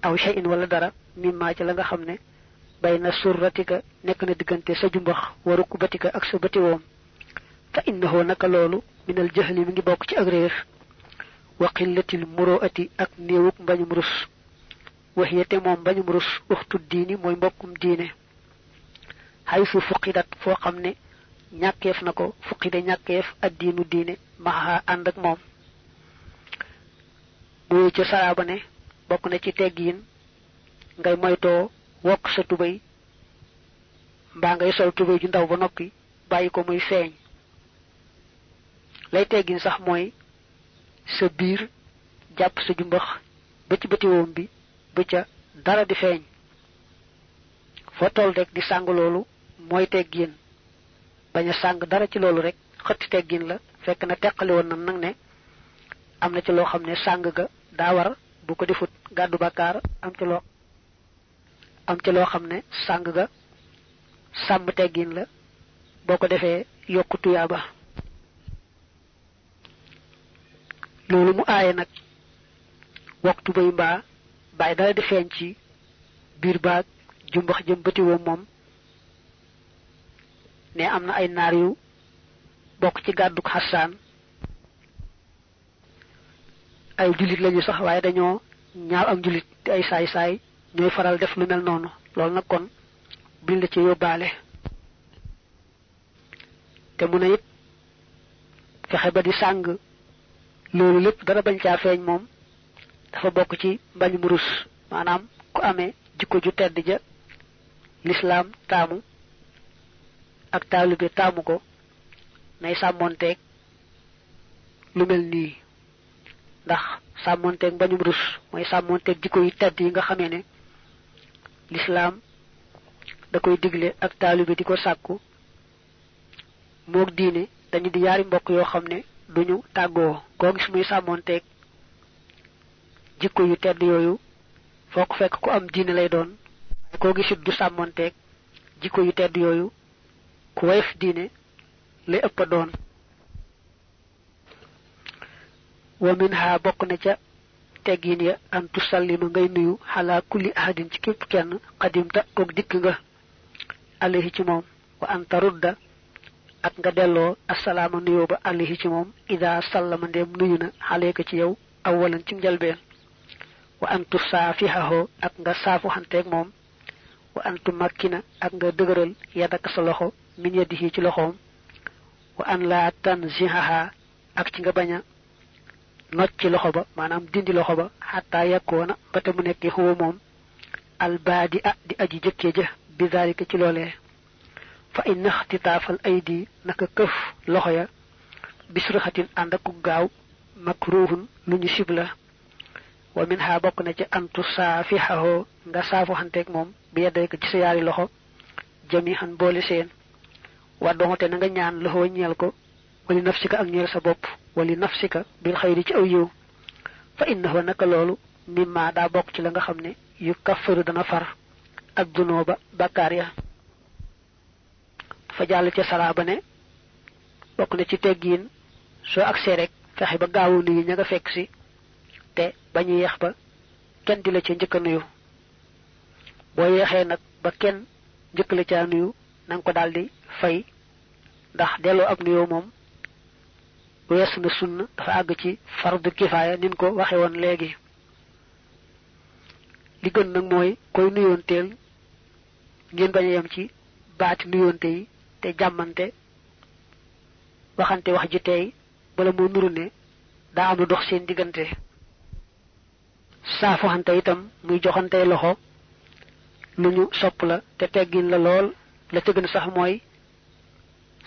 aw shay'in wala dara mimma ci la nga xamne bayna surratika nek na digante sa jumbax waru kubatika ak sa bati wom fa innahu naka lolu minal jahli mi ngi bok ci ak reer wa qillatil muru'ati ak neewuk mbañum rus waxiyate mom mbañum rus waxtu diini moy mbokum diine haythu fuqidat fo xamne ñakeef nako fuqide ñakeef ad-diinu diine maha and ak mom bu ci saaba ne bokk na ci teggiin ngay moyto wok sa tubay mba ngay sol tubay ju ndaw ba noppi bayiko muy feñ lay teggiin sax moy sa biir japp sa jumbax ba ci bëti wom bi ba ca dara di feñ fo tol rek di sang lolu moy teggiin baña sang dara ci lolu rek xëtt teggiin la fekk na tekkali won nak ne amna ci lo xamne sang ga da war bu ko defut gaddu bakar am ci lo xamne sang ga sam teggin la boko defé yokku tuyaba lolu mu ayé nak waxtu bay mba bay dara di feñ ci bir baak jumbax jëm bëti wo mom ne amna ay nar yu bok ci gaddu Hassan ay julit lañu sax waye dañoo ñaaw ak julit ay say say ñoy faral def lu mel nonu lool nak kon biñ la ci yobale te mu ne it fexe ba di sang loolu lepp dara bañ ca feñ mom dafa bok ci bañ mu rus manam ku amé jikko ju tedd ja l'islam tamu ak talibé tamu ko nay samonté lu mel ni ndax samonté ak bañum rus moy samonté jikko yu tedd yi nga xamé né l'islam da koy diglé ak talibé diko sakku mok diiné dañu di yaari mbokk yo xamné duñu taggo ko gis muy samonté jikko yu tedd yoyu foko fekk ku am diiné lay doon ko gisit du samonté jikko yu tedd yoyu ku wayf diiné lay ëpp doon wa minha bokk na ca teggin ya an tusallima ngay nuyu ala kulli ahadin ci képp kenn qadimta ko dikk nga alayhi ci mom wa an tarudda ak nga delloo assalaama nuyoo ba alayhi ci moom ida sallama ndem nuyu na xaleeka ci yow awalan ci njalbeen wa an tusaafihaho ak nga saafu xanteeg moom wa an tumakkina ak nga dëgëral yadaka sa loxo min yadihi ci loxoom wa an la tanzihaha ak ci nga baña nocc ci loxo ba maanaam dindi loxo ba xataa yakkoona ba te mu nekk huwa moom albaadi di aji jëkkee ja bi daalika ci loolee fa inna ihtitafal aydi naka këf loxo ya bisrahatin ànd ak gaaw makruhun lu ñu sibla wa minha bokk na ci antu saafihaho nga saafu xanteeg moom bi yadayka ci sa yaari loxo jamihan boole seen wa doxote na nga ñaan loxo ñeel ko wali nafsika ak ñeel sa bopp wali nafsika bil xayri ci aw yiw fa innahu naka loolu mimma daa bokk ci la nga xam ne yu kaffaru dana far ak dunooba bakkaar ya fa jall ci salaba ne bokk na ci teggiin soo agsee rek fexe ba gaawu nuyu ña nga fekk si te bañu yeex ba kenn di la ci njëkk nuyu boo yeexee nag ba kenn njëkk la ca nuyu nang ko daldi fay ndax delloo ab nuyoo moom wees na sunna dafa àgg ci fardu kifaaya nin ko waxe woon léegi li gën nag mooy koy nuyoonteel ngeen bañ a yem ci baati nuyoonte yi te jàmmante waxante wax ji tey bala moo nuru ne daa am lu dox seen diggante saafoxante itam muy joxante loxo lu ñu sopp la te teggin la lool la ca gën sax mooy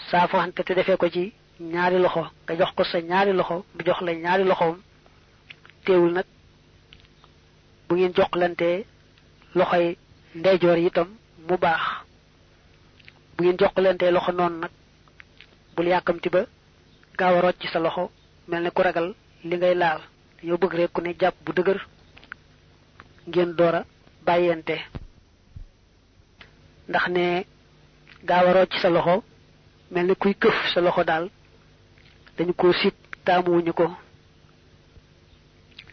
saafoxante te defee ko ci ñaari loxo nga jox ko sa ñaari loxo bu jox la ñaari loxoom teewul nag bu ngeen joxlante loxoy ndeyjoor itam mu baax bu ngeen joxlante loxo noonu nag bul yàkkamti ba gaaw a rocc sa loxo mel ne ku ragal li ngay laal dañoo bëgg rek ku ne jàpp bu dëgër ngeen door a bàyyente ndax ne gaaw a rocc sa loxo mel ne kuy këf sa loxo daal dañu ko sit taamuwuñu ko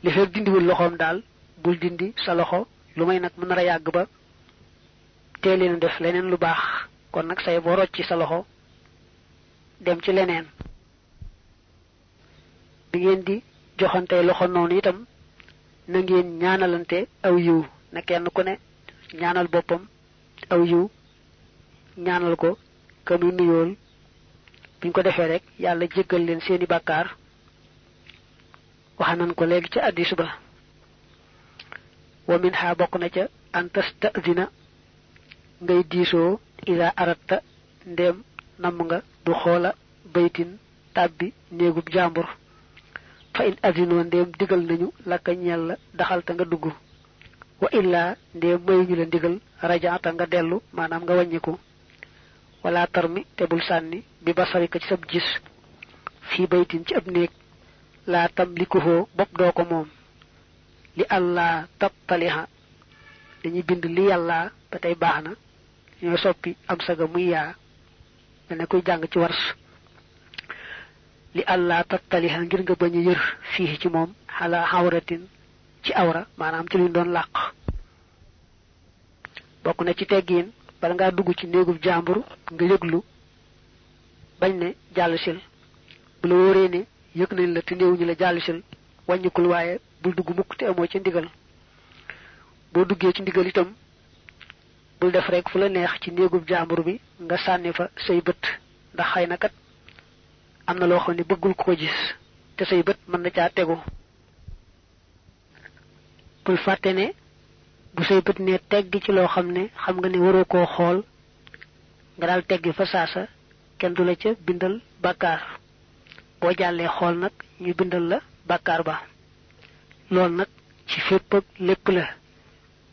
li fekk dindiwul loxoom daal bul dindi sa loxo lu may nag mu nar a yàgg ba teeleen def leneen lu baax kon nag say boo rocci sa loxo dem ci leneen. bi ngeen di joxante loxo noonu itam na ngeen ñaanalante aw yiw na kenn ku ne ñaanal boppam aw yiw ñaanal ko ka muy nuyool buñ ko defee rek yàlla jéggal leen seeni bàkkaar wax nañ ko léegi ca addis ba. wa min ha bokk na ca an tastazina ngay diisoo ila aratta ndéem namm nga du xoola baytin tàbbi néegub jàmbur fa in azino ndéem digal nañu laka ñeel la daxalta nga dugg wa illa ndéem mayuñu la ndigal rajaata nga dellu maanaam nga wàññiku wala tarmi te bul sànni bi basarika ci sab gis fii baytin ci ab néeg laa tamlikuhoo bopp doo ko moom li allah tattaliha dañuy bind li yàlla ba tey baax na ñooy soppi am saga muy yaa mel ne kuy jàng ci wars li allah tattaliha ngir nga bañ a yër fii ci moom xala xawratin ci awra maanaam ci luñ doon làq. bokk na ci teggiin bala ngaa dugg ci néegub jàmbur nga yëglu bañ ne jàll sil bu la wóoree ne yëg nañ la te néewuñu la jàll sil wàññikul waaye bul dugg mukk te amoo ci ndigal. boo duggee ci ndigal itam bul def rek fu la neex ci néegub jàmbur bi nga sànni fa say bët ndax xëy na kat am na loo xam ne bëggul ko gis te say bët mën na caa tegu. bul fàtte ne bu say bët ne teggi ci loo xam ne xam nga ne waroo koo xool nga daal teggi fa saasa kenn du la ca bindal bàkkaar boo jàllee xool nag ñu bindal la bàkkaar ba. loolu nag ci fépp ak lépp la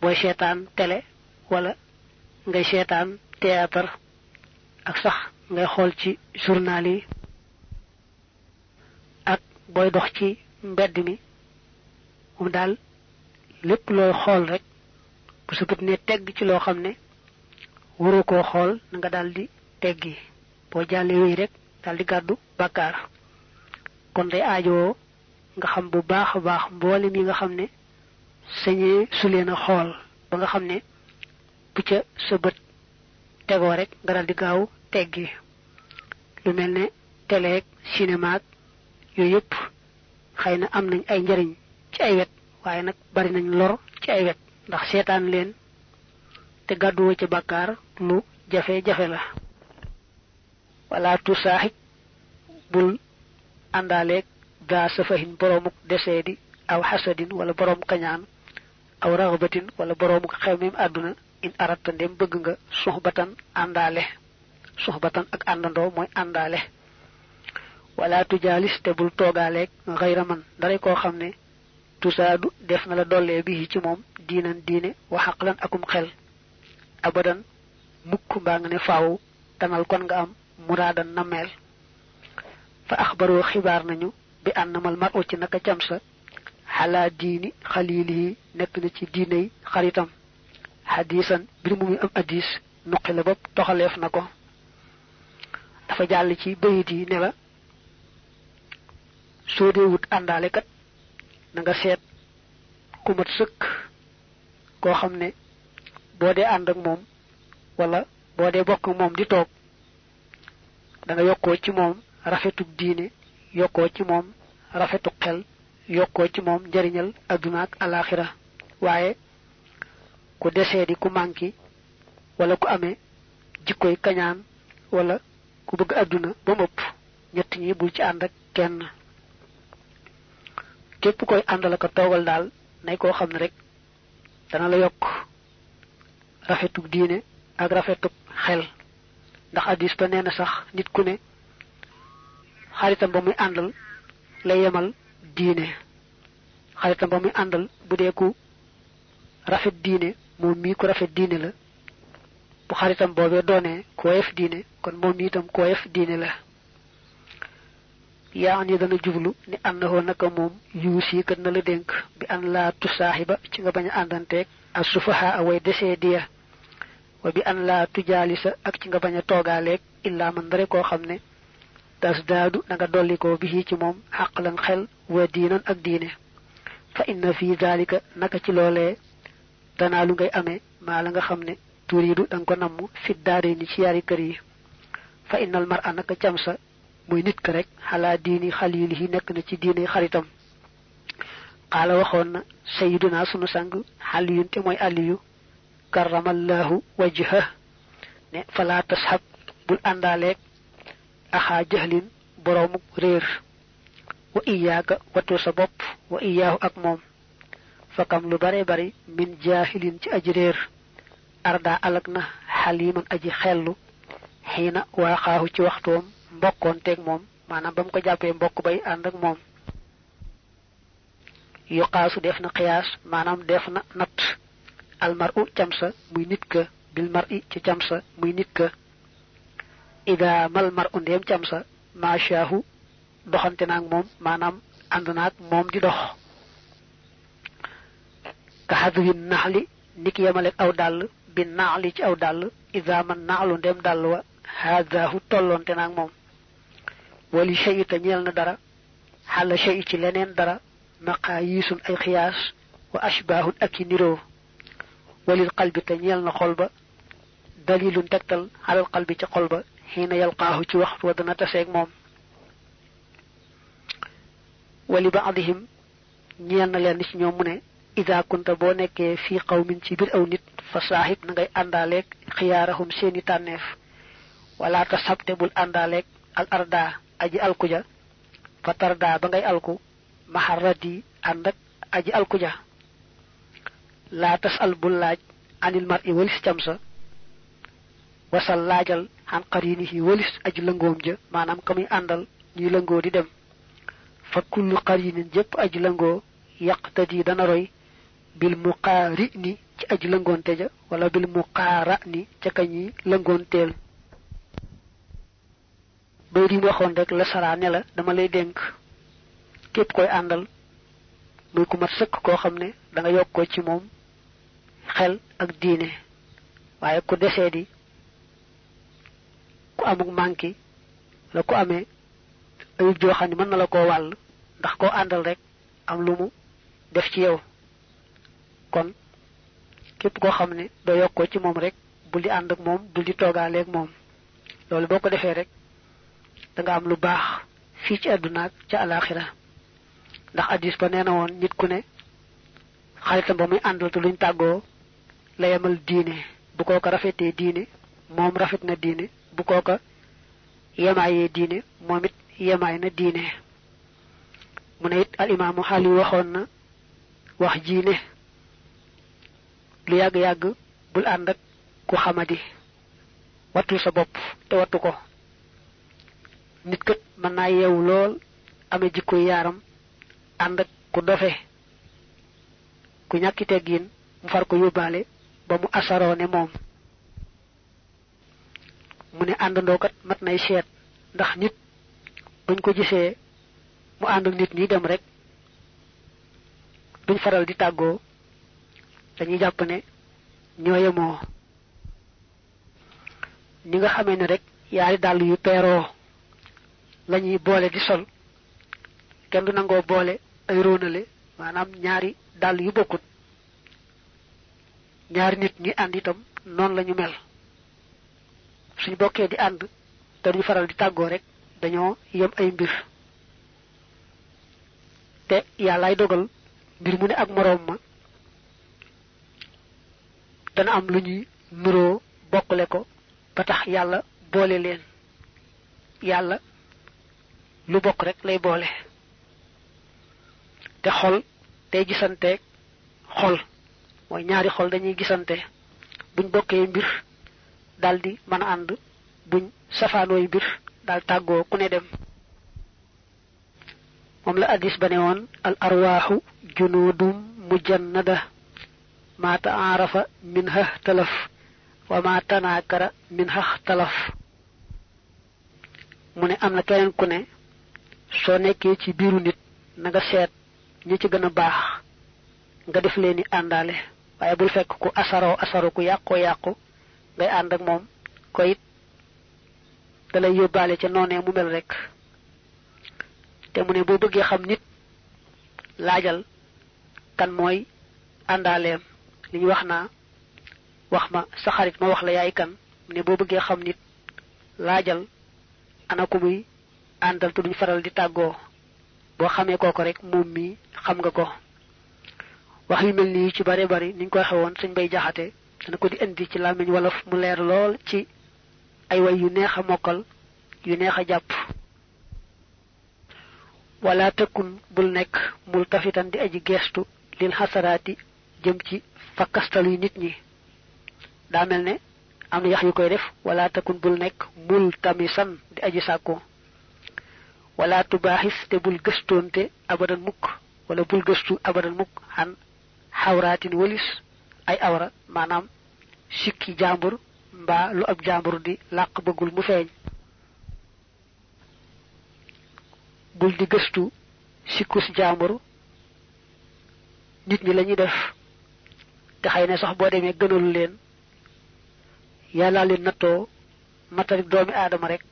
booy seetaan télé wala ngay seetaan théâtre ak sax ngay xool ci journal yi ak booy dox ci mbedd mi moom daal lépp looy xool rek bu sa bët ne tegg ci loo xam ne waroo koo xool na nga daal di teggi boo jàllee wéy rek daal di gàddu bàkkaar. kon day aajoo nga xam bu baax a baax mboolem yi nga xam ne sañee su leen a xool ba nga xam ne bu ca sa bët tegoo rek nga daal di gaaw teggi. lu mel ne télé ak cinéma ak yooyu yëpp xëy na am nañ ay njariñ ci ay wet waaye nag bari nañ lor ci ay wet ndax seetaan leen te gàdduwoo ci bàkkaar lu jafe-jafe la. wala tu saaxib bul àndaaleeg daa safahin boroomuk deseedi aw xasadin wala boroom kañaan aw raxbatin wala boroomuk xewmim àdduna in aratta ndem bëgg nga suxbatan àndaale suxbatan ak àndandoo mooy àndaale. wala tujaalis te bul toogaaleeg xayra man daray koo xam ne tusaadu def na la dollee bi ci moom diinan diine wa xaqlan akum xel abadan mukk mbaa nga ne faaw tanal kon nga am muraadan nameel. fa axbaroo xibaar nañu bi ànnamal mar o ci naka cam sa xalaa diini xaliilihi nekk na ci diiney xaritam xadiisan bir mu muy am addis nuqi la bopp toxaleef na ko. dafa jàll ci bayit yi ne la soo dee wut àndaale kat na nga seet ku mat sëkk koo xam ne boo dee ànd ak moom wala boo dee bokk moom di toog da nga yokkoo ci moom rafetuk diine yokkoo ci moom rafetuk xel yokkoo ci moom njariñal adduna ak alaxira. waaye ku desee di ku manki wala ku amee jikkoy kañaan wala ku bëgg adduna ba mëpp ñett ñi bul ci ànd ak kenn. képp koy àndal ko toogal daal nay koo xam ne rek dana la yokk rafetuk diine ak rafetuk xel ndax addis ba nee na sax nit ku ne xaritam ba muy àndal la yemal diine xaritam ba muy àndal bu dee ku rafet diine moom mii ku rafet diine la bu xaritam boobee doonee ku woyof diine kon moom mii itam ku woyof diine la. yaa ni dana jublu ni àndahoo naka moom yuusi kat na la dénk bi an laa tusaaxiba ci nga bañ a àndanteeg ak sufaha away desee diya wa bi an laa tujaalisa ak ci nga bañ a toogaaleeg illaa man dare koo xam ne tas daadu na nga dollikoo bi ci moom xaqlan xel wa diinan ak diine fa inna fi zalika naka ci lolé tanaalu ngay amé ma la nga xamné turidu dang ko namm fi daare ni ci yari kër yi fa innal mar'a naka camsa muy nit ka rek ala diini khalilihi nek na ci diine xaritam qala waxon na sayyiduna sunu sang haliyun te moy aliyu karramallahu wajha ne fala tashab bul andalek akha jahlin borom reer wa iyyaka watu sa bop wa iyyahu ak mom fakam lu bare bare min jahilin ci ajreer arda alakna haliman aji xellu hina waxahu ci waxtom mbokkonté ak mom manam bam ko jappé mbokk bay and ak mom yuqasu defna qiyas manam defna nat al mar'u camsa muy nit ka bil mar'i ci camsa muy nit ka ida mal mar'u ndem camsa ma shaahu doxante nak mom manam and nak mom di dox ka hadwi nahli niki yamalek aw dal bin nahli ci aw dal ida man nahlu ndem dal wa hadahu tollonte nak mom wali shay ta ñel na dara hal shay ci leneen dara maqayisun ay khiyas wa ashbahun akiniro walil qalbi ta ñel na xol ba dalilun tektal halal qalbi ci xol ba hina yalqahu ci waxtu wa dana tassé ak mom wali ba'dihim ñel na len ci ñom mu ne ida kunta bo nekké fi qawmin ci bir aw nit fa sahib na ngay andalek khiyarahum seeni tanef wala tasabte bul andalek al arda aji alkuja fatarda ba ngay alku maharradi andak aji alkuja la tasal bul laaj anil mar'i walis camsa wasal laajal han qarinihi walis aji langom ja manam kamuy andal ñi lango di dem fa kullu qarinin jep aji lango yaqtadi dana roy bil muqarini ci aji langonte ja wala bil muqarani ci kañi langontel bay di waxon rek la sara ne la dama lay denk kep koy andal muy ku mat sekk ko xamne da nga yokko ci mom xel ak diine waye ku déssé di ku amuk manki la ko amé ay jo xani man na la ko wal ndax ko andal rek am lumu def ci yow kon kep ko xamne do yokko ci mom rek bul di and ak mom bul di togalé ak mom lolou boko défé rek da nga am lu baax fi ci aduna ak ci alakhirah ndax hadith ba neena won nit ku ne xalitam ba muy andal tu luñ taggo la yamal diine bu ko ko rafeté diine mom rafet na diine bu ko ko yemaayé diine momit yemaay na diine mu ne it al imam hali waxon na wax jiine lu yag yag bul and ak ku xamadi watu sa bop te watu ko nit kat man na yew lol amé jikko yaram and ak ku dofé ku ñakki teggin mu far ko yobale ba mu asaro ne mom mu ne andando kat mat nay seet ndax nit buñ ko gisé mu and ak nit ñi dem rek duñ faral di taggo dañuy japp ne ñoyamo ni nga xamé ne rek yaari dal yu péro lañuy boole di sol kenn du nango boole ay ronale manam ñaari dal yu bokut ñaari nit ñi and itam non lañu mel suñu bokké di and te ñu faral di taggo rek dañoo yem ay mbir te yàllaay dogal mbir mu ne ak morom ma dana am lu ñuy nuroo bokkale ko ba tax yàlla boole leen yàlla lu bokk rek lay boole te xol day gisante xol mooy ñaari xol dañuy gisante buñ bokkee mbir daldi mën a ànd buñ safaanooy mbir dal tàggoo ku ne dem moom la hadis ba ne woon al arwaaxu junudum mujannada ma taarafa minha talaf wa ma tanakara minha talaf mu ne am na keneen ku ne soo nekkee ci biiru nit na nga seet ñi ci gën a baax nga def leeni àndaale waaye bul fekk ku asaro ku yàqoo yàqu ngay ànd ak moom ko it da lay yóbbaale ca noonee mu mel rek te mu ne boo bëggee xam nit laajal kan mooy àndaaleem li ñu wax naa wax ma sa xarit ma wax la yaay kan ne boo bëggee xam nit laajal ana ko muy àndal te duñ faral di tàggoo boo xamee kooko rek moom mi xam nga ko wax yu mel nii ci bare bari niñ ko waxe woon Sëñ Bay Jaxate dana ko di indi ci làmmiñ wolof mu leer lool ci ay way yu neex a mokkal yu neex a jàpp wala tëkkun bul nekk mul tafitan di aji geestu lil xasaraati jëm ci fakkastalu nit ñi daa mel ne am na yax yu koy def wala tëkkun bul nekk mul tamisan di aji sàkko wala tubaaxis te bul gëstoonte abadan mukk wala bul gëstu abadan mukk xan xawraatin walis ay awra maanaam sikki jàmbur mbaa lu ab jàmbur di làq bëggul mu feeñ bul di gëstu sikkus jàmbur nit ñi lañuy def te xëy na sax boo demee gënalu leen yàlla leen nattoo matari doomi aadama rek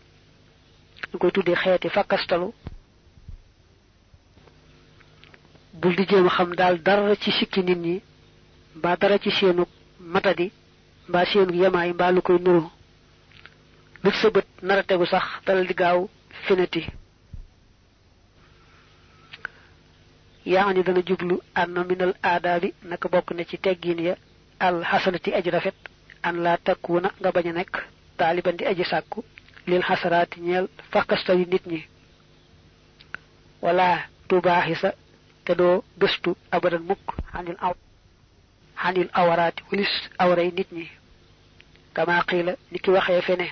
ñu koy tuddee xeeti fakkastalu bul di jéem a xam daal dara ci sikki nit ñi mbaa dara ci seenu matadi mbaa seenu yemaay mbaa lu koy nuru lu sa bët nara tegu sax dalal di gaaw finati yaa ni dana jublu anna minal aadaabi naka bokk na ci teggin ya al xasanati aji rafet an laa takkuuna nga bañ a nekk taaliban di aji sàkku lil xasaraati ñeel fakkastalu nit ñi wala tubaaxisa te doo gëstu abadan mukk xanil awaraati walis awray nit ñi kama qiila ni ki waxee fene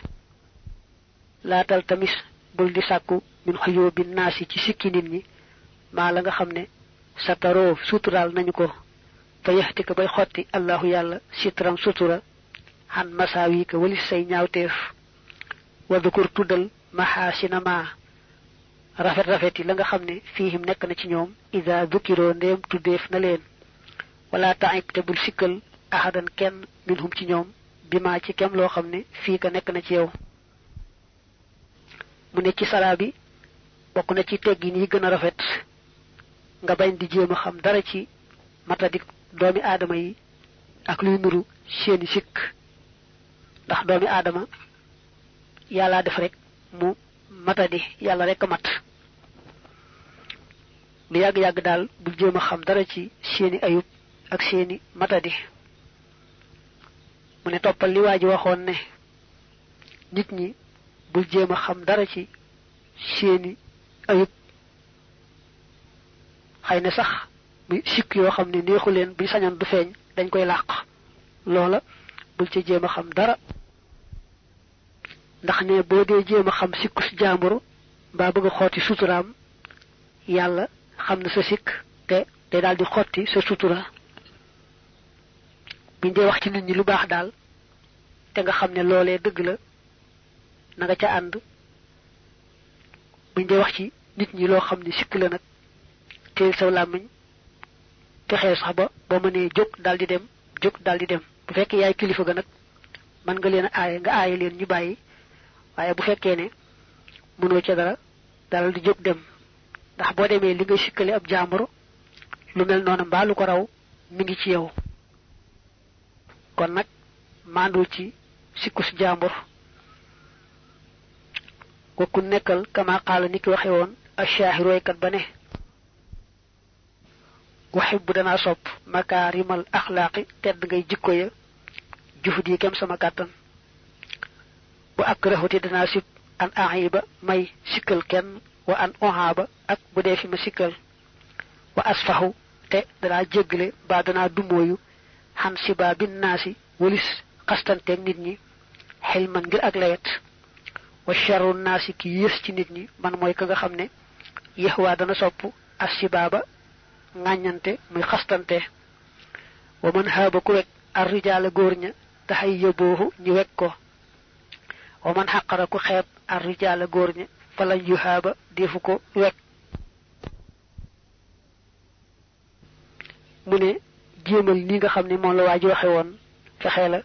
laatal tamis bul di sàkku min xuyóobi naasi ci sikki nit ñi maa la nga xam ne sataroo suturaal nañu ko fa yaxtika bay xotti allahu yàlla sitram sutura xan masaawi ka walis say ñaawteef wa dukur tuddal maxaasina ma rafet rafet yi la nga xam ne fiihim nekk na ci ñoom ida dukiroo ndéem tuddeef na leen wala taib te bul sikkal ahadan kenn minhum ci ñoom bi maa ci kem loo xam ne fii ka nekk na ci yow mu ne ci salaa bi bokk na ci teggin yi gën a rafet nga bañ di jéem a xam dara ci matadik doomi aadama yi ak luy nuru seeni sikk ndax doomi aadama yàlla def rek mu matadi yàlla rek a mat lu yàgg-yàgg daal bul jéem a xam dara ci seeni ayub ak seeni matadi mu ne toppal li waa ji waxoon ne nit ñi bul jéem a xam dara ci seeni ayub xëy na sax muy sikk yoo xam ne neexu leen buy sañoon du feeñ dañ koy làq loola bul ci jéem a xam dara ndax ne boo dee jéem a xam sikkus jàmbur mbaa bëgg a xotti suturaam yàlla xam na sa sikk te day daal di xotti sa sutura buñ dee wax ci nit ñi lu baax daal te nga xam ne loolee dëgg la na nga ca ànd buñ dee wax ci nit ñi loo xam ne sikk la nag teel saw làmmiñ fexee sax ba mënee jóg daal di dem bu fekkee yaay kilifa ga nag mën nga leen a aaye nga aaye leen ñu bàyyi waaye bu fekkee ne mënoo ca dara dalal di jóg dem ndax boo demee li ngay sikkale ab jàmbur lu mel noonu mbaa lu ko raw mi ngi ci yow kon nag maandul ci sikkus jàmbur kooku nekkal kama qaala ni ki waxe woon ashaahiru waykat ba ne waxib bu danaa sopp makaarimal axlaaqi tedd ngay jikko ya juhud yi kem sama kàttan bu ak raxuti danaa sib an ayiba may sikkal kenn wa an ohaaba ak bu dee fi ma sikkal wa asfaxu te danaa jéggale ba danaa dumóoyu xan siba bin naasi walis xastanteeg nit ñi xel man ngir ak layet wa charru naasi ki yées ci nit ñi man mooy ka nga xam ne yéex waa dana sopp as sibaaba ŋàññante muy xastante wa man haaba ku wekk ar rijaala góor ña taxay yóbboohu ñu wekk ko wa man xaqara ku xeeb ar rijaala góor ña falañ yu haaba defu ko wekk mu ne jéemal ni nga xam ne moom la waa ji waxe woon fexee la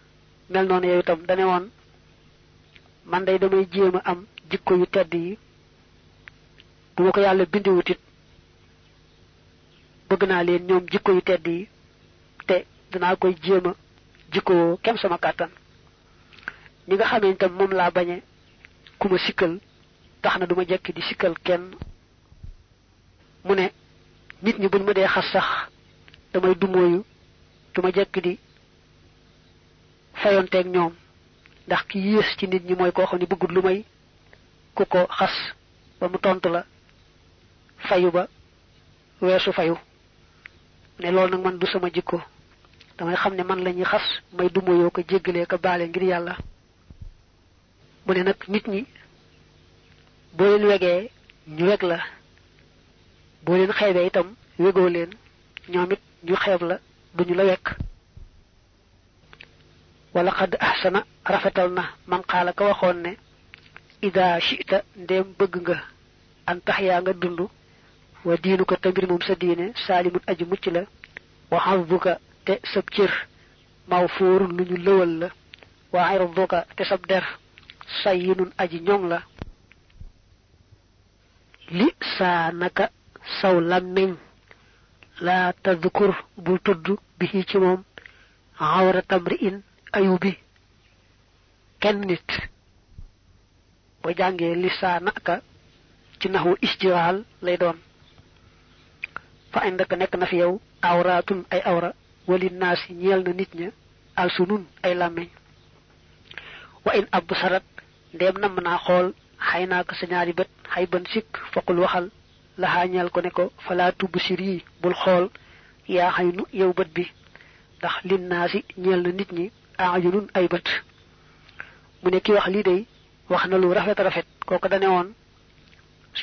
mel noonu yow itam dane woon man day damay jéem a am jikko yu tedd yi bu ma ko yàlla bindiwutit bëgg naa leen ñoom jikko yu tedd yi te danaa koy jéema jikko kem sama kàttan ñi nga xamee itam moom laa bañe ku ma sikkal tax na duma jekki di sikkal kenn mu ne nit ñi buñ ma dee xas sax damay dumooyu duma jekki di fayonteeg ñoom ndax ki yées ci nit ñi mooy koo xam ne bëggut lu may ku ko xas ba mu tontu la fayu ba weesu fayu ne loolu nag man du sama jikko damay xam ne man lañuy xas may dumooyoo ko jéggalee ko baale ngir yàlla mu ne nag nit ñi boo leen wegee ñu weg la boo leen xeebee itam wegoo leen ñoom it ñu xeeb la duñu la wekk wala xad ahsana rafetal na man xaala ka waxoon ne ida shi'ta ndéem bëgg nga an tax yaa nga dund wa diinu ko tambir moom sa diine saalimun aji mucc la wa xarduka te sab cër maw fóorun lu ñu lëwal la wa irduka te sab der sayyinun aji ñoŋ la li saa naka saw làmmiñ laa tadkur bul tudd bi ci moom awra tamri in ayu bi kenn nit boo jàngee li saa naka ci naxu istiwaal lay doon fa indaka nekk na fi yow awraatun ay awra wali naasi ñeel na nit ña alsunun ay làmmiñ wa in ab sarat ndéem namm naa xool xay naa ko sa ñaari bët xay ban sikk foqul waxal laxaa ñeel ko ne ko falaa tubb sir yi bul xool yaa xay nu yow bët bi ndax lin naasi ñeel na nit ñi ayunun ay bët mu ne ki wax lii day wax na lu rafet rafet kooku dane woon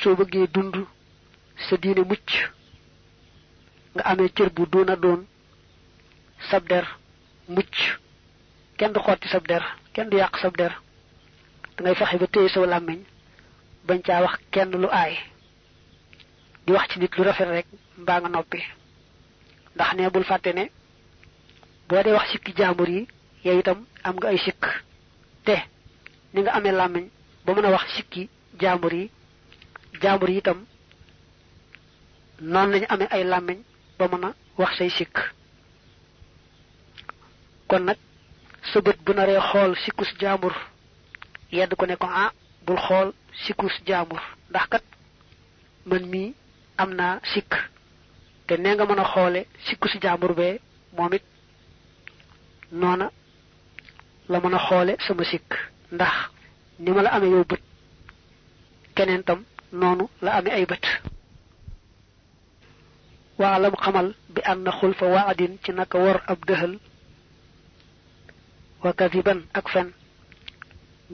soo bëggee dund sa diine mucc nga amee cër bu doon a doon sab der mucc kenn du xotti sab der kenn du yàq sab der da ngay fexe ba téye sa làmmiñ bañ caa wax kenn lu aay di wax ci nit lu rafet rek mbaa nga noppi ndax ne bul fàtte ne boo dee wax sikki jaambur yi yow itam am nga ay sikk te ni nga amee làmmiñ ba mën a wax sikki jaambur yi itam noonu lañu amee ay làmmiñ ba mën a wax say sikk kon nag sa bët bu naree xool sikkus jaambur yedd ko ne ko ah bul xool sikkus jaambur ndax kat man mii am naa sikk te nee nga mën a xoole sikkus jaambur bee moom it noona la mën a xoole sama sikk ndax ni ma la amee yow bët keneen tam noonu la amee ay bët waalam xamal bi ànd na xul fa waadin ci naka war ab dëxal wa kadiban ak fen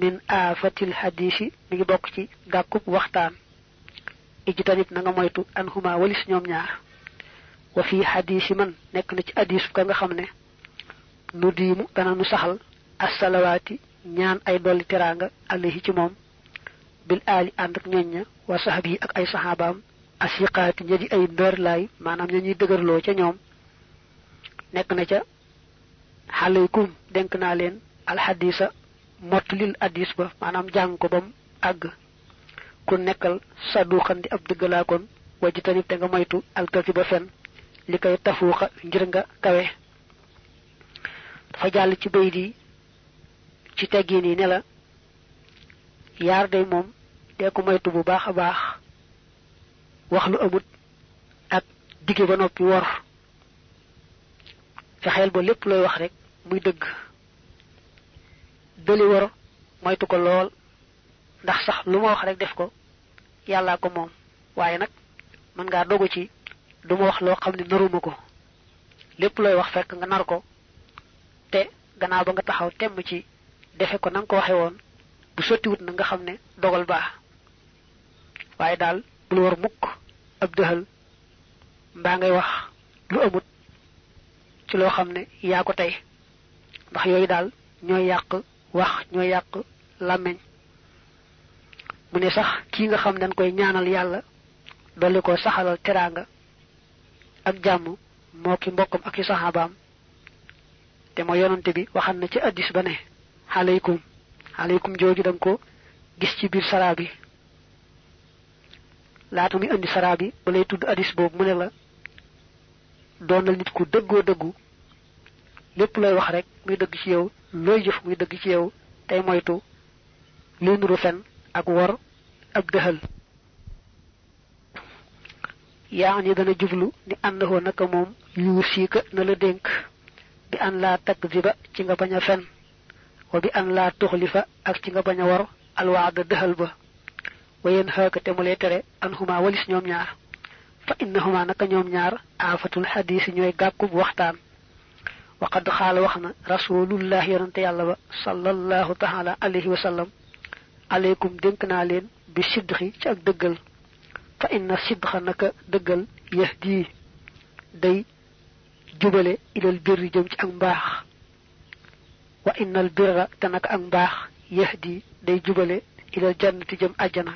min aafatil xadiisi mi ngi bokk ci gàkkub waxtaan ijtanib na nga moytu an huma walis ñoom ñaar wa fii xadiisi man nekk na ci hadiis ka nga xam ne nu diimu dana nu saxal assalawaati ñaan ay dolli teraanga alayhi ci moom bil aali ànd ak ñoñ ña wa saxab yi ak ay saxaabaam asiqaati ña di ay ndër laay maanaam ña ñuy dëgërloo ca ñoom nekk na ca xalaykum denk naa leen alxadisa mottulil addis ba maanaam jàng ko bam àgg ku nekkal saduxan di ab dëggalaakoon wajji tanit te nga moytu alkasi ba fen li koy tafuuxa ngir nga kawe dafa jàll ci bay di ci teggiin yi ne la yaar day moom dee ko moytu bu baax a baax wax lu amut ak digge ba noppi wor fexeel ba lépp looy wax rek muy dëgg dëli wor moytu ko lool ndax sax lu ma wax rek def ko yàllaa ko moom waaye nag mën ngaa dogu ci du ma wax loo xam ne naruma ko lépp looy wax fekk nga nar ko te gannaaw ba nga taxaw temm ci defe ko na nga ko waxe woon bu sottiwut na nga xam ne dogal baax waaye daal bul war mukk ab dëxal mbaa ngay wax lu amut ci loo xam ne yaa ko tey ndax yooyu daal ñooy yàq wax ñooy yàq làmmiñ mu ne sax kii nga xam dañ koy ñaanal yàlla dolli ko saxalal teraanga ak jàmm moo ki mbokkam ak ci saxaabaam te moo yonante bi waxal na ci addis ba ne aleykum jooju da nga ko gis ci biir saraa bi laata muy indi saraa bi ba lay tudd addis boobu mu ne la doonal nit ku dëggoo dëggu lépp looy wax rek muy dëgg ci yow looy jëf muy dëgg ci yow tey moytu luy nuru fen ak wor ak dëxal yaa ni dana jublu ni àndahoo naka moom yu siika na la dénk bi an laa takziba ci nga bañ a fen wa bi an laa tuxlifa ak ci nga bañ a wor alwaada dëxal ba wayen xaaka te mu lay tere an huma walis ñoom ñaar fa innahuma naka ñoom ñaar aafatul xadiisi ñooy gàkkub waxtaan waqad xaala wax na rasulullah yonante yàlla ba sallallahu taala alayhi wa sallam aleykum dénk naa leen bi sidxi ci ak dëggal fa inna sidxa naka dëggal yahdi day jubale ilal birri jëm ci ak mbaax wa innal birra te naka ak mbaax yahdi day jubale ilal jannati jëm àjjana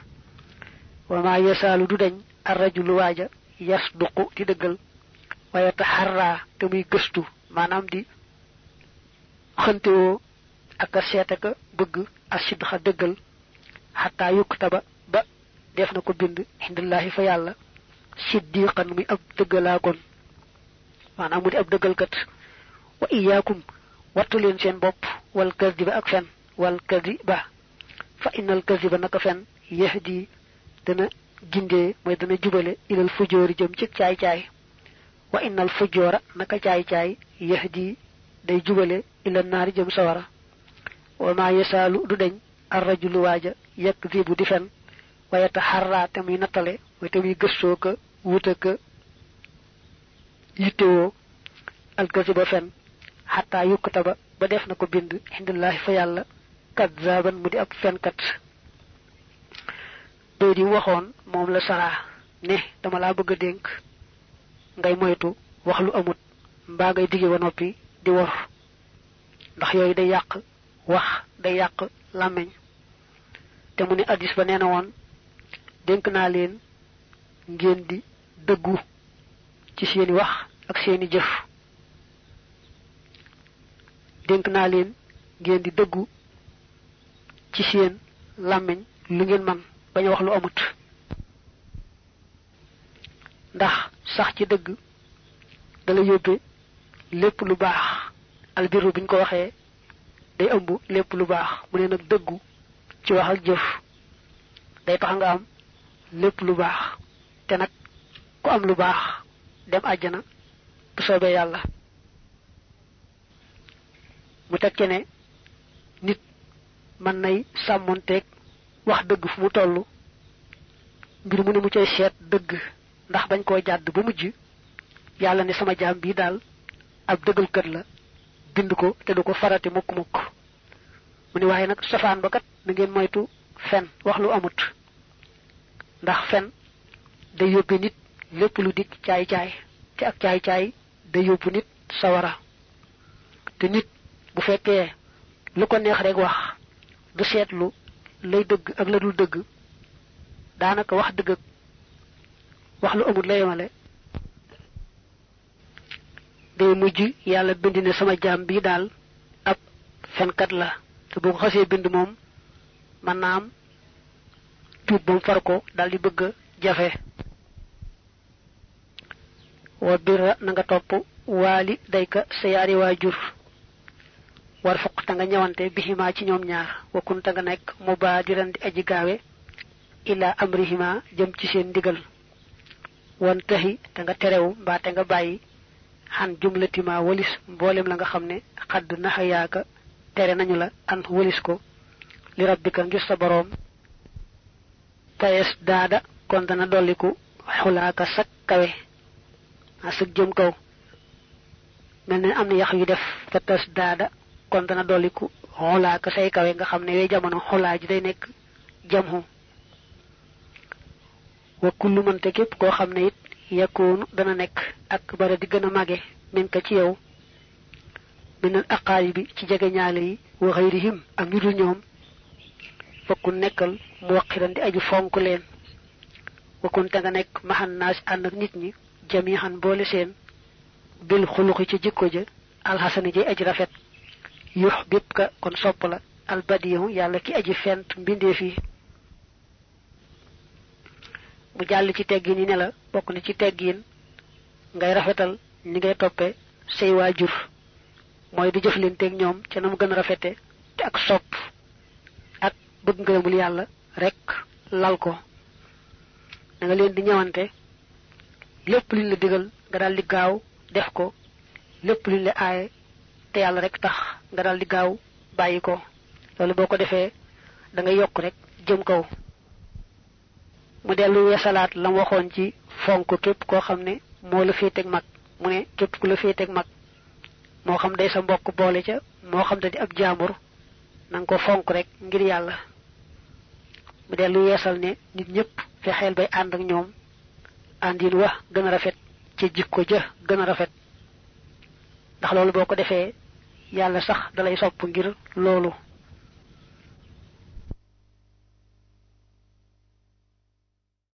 wa maa yasaalu du dañ arrajulu waaja yasduqu di dëggal wa yataxarraa te muy gëstu maanaam di xëntewoo ak a seet ak a bëgg a sidxa dëggal xataa yuktaba ba def na ko bind indallaahi fa yàlla siddiqan muy ab dëggalaakoon maanaam mu di ab dëggalkat wa iyaakum wattu leen seen bopp wal kadiba ak fen wal kadiba fa innal kadiba naka fen yahdi dana gindee mooy dana jubale ilal fujoori jëm ci caay-caay wa innal fujoora naka caay-caay yahdi day jubale ilal naari jëm sawara wa maa yasaalu du deñ arrajulu waaja yakdibu di fen wa yataxarraa te muy nattale mooy te muy gëstoo ka wuta ka yittewoo alkasiba fen xataa yuktaba ba def na ko bind indallaahi fa yàlla kadzaban mu di ab fenkat doy di waxoon moom la saraa ne dama laa bëgg a dénk ngay moytu wax lu amut mbaa ngay dige ba noppi di wor ndax yooyu day yàq wax day yàq làmmiñ te mu ne addis ba nee na woon dénk naa leen ngeen di dëggu ci seeni wax ak seeni jëf dénk naa leen ngeen di dëggu ci seen làmmiñ lu ngeen man bañ a wax lu amut ndax sax ci dëgg dala yóbbe lépp lu baax albiru biñ ko waxee day ëmb lépp lu baax mu ne nag dëggu ci wax ak jëf day tax nga am lépp lu baax te nag ku am lu baax dem àjjana bu soobee yàlla mu tekke ne nit mën nay sàmmonteeg wax dëgg fu mu toll mbir mu ne mu cay seet dëgg ndax bañ koo jàdd ba mujj yàlla ne sama jaam bii daal ab dëggalkat la bind ko te du ko farati mukk-mukk mu ne waaye nag safaan ba kat na ngeen moytu fen wax lu amut ndax fen day yóbbe nit lépp lu dikk caay-caay te ak caay-caay day yóbbu nit sawara te nit bu fekkee lu ko neex rek wax du seetlu lay dëgg ak la dul dëgg daanaka wax dëgg ak wax lu amut la yemale day mujj yàlla bind ne sama jaam bii daal ab fenkat la te bu ko xasee bind moom mën naa am tuub ba mu far ko daal di bëgg a jafe wa birra na nga topp waali dayka sa yaari waajur war fukk ta nga ñëwante biximaa ci ñoom ñaar wakkun ta nga nekk mubaadiran di aji gaawe ila amrihima jëm ci seen ndigal wan taxi te nga terewu mbaa te nga bàyyi xan jumlatima walis mboolem la nga xam ne xadd naxa yaaka tere nañu la an walis ko li rabbika ngir sa boroom tayes daada kon dana dolliku xulaaka sak kawe a sëg jëm kaw mel ne am na yax yu def fa tas daada kon dana dolliku xulaaka say kawe nga xam ne yooyu jamono xulaa ji day nekk jamhu wa kullu man te képp koo xam ne it yakkoonu dana nekk ak bara di gën a màgge min ka ci yow minal aqaari bi ci jege ñaale yi wa xayrihim ak ñu dul ñoom fakku nekkal mu waqiran di aju fonk leen wakkun te nga nekk maxan naas ànd ak nit ñi jamiixan boole seen bil xuluxi ci jikko ja alxasani ji aji rafet yux bib ka kon sopp la albadiyu yàlla ki aji fent mbindeef yi mu jàll ci teggin yi ne la bokk na ci teggin ngay rafetal ni ngay toppee say waajur mooy di jëflanteeg ñoom ca na mu gën a rafete te ak sopp ak bëgg ngërëmul yàlla rek lal ko da nga leen di ñëwante lépp luñ la digal nga daal di gaaw def ko lépp luñ la aaye te yàlla rek tax nga daal di gaaw bàyyi ko loolu boo ko defee da nga yokk rek jëm kaw mu dellu yeesalaat lam waxoon ci fonk képp koo xam ne moo la féeteeg mag mu ne képp ku la féeteeg mag moo xam day sa mbokk boole ca moo xam da di ab jaambur na nga ko fonk rek ngir yàlla mu dellu yeesal ne nit ñëpp fexeel bay ànd ak ñoom àndin wax gën a rafet ci jikko ja gën a rafet ndax loolu boo ko defee yàlla sax dalay sopp ngir loolu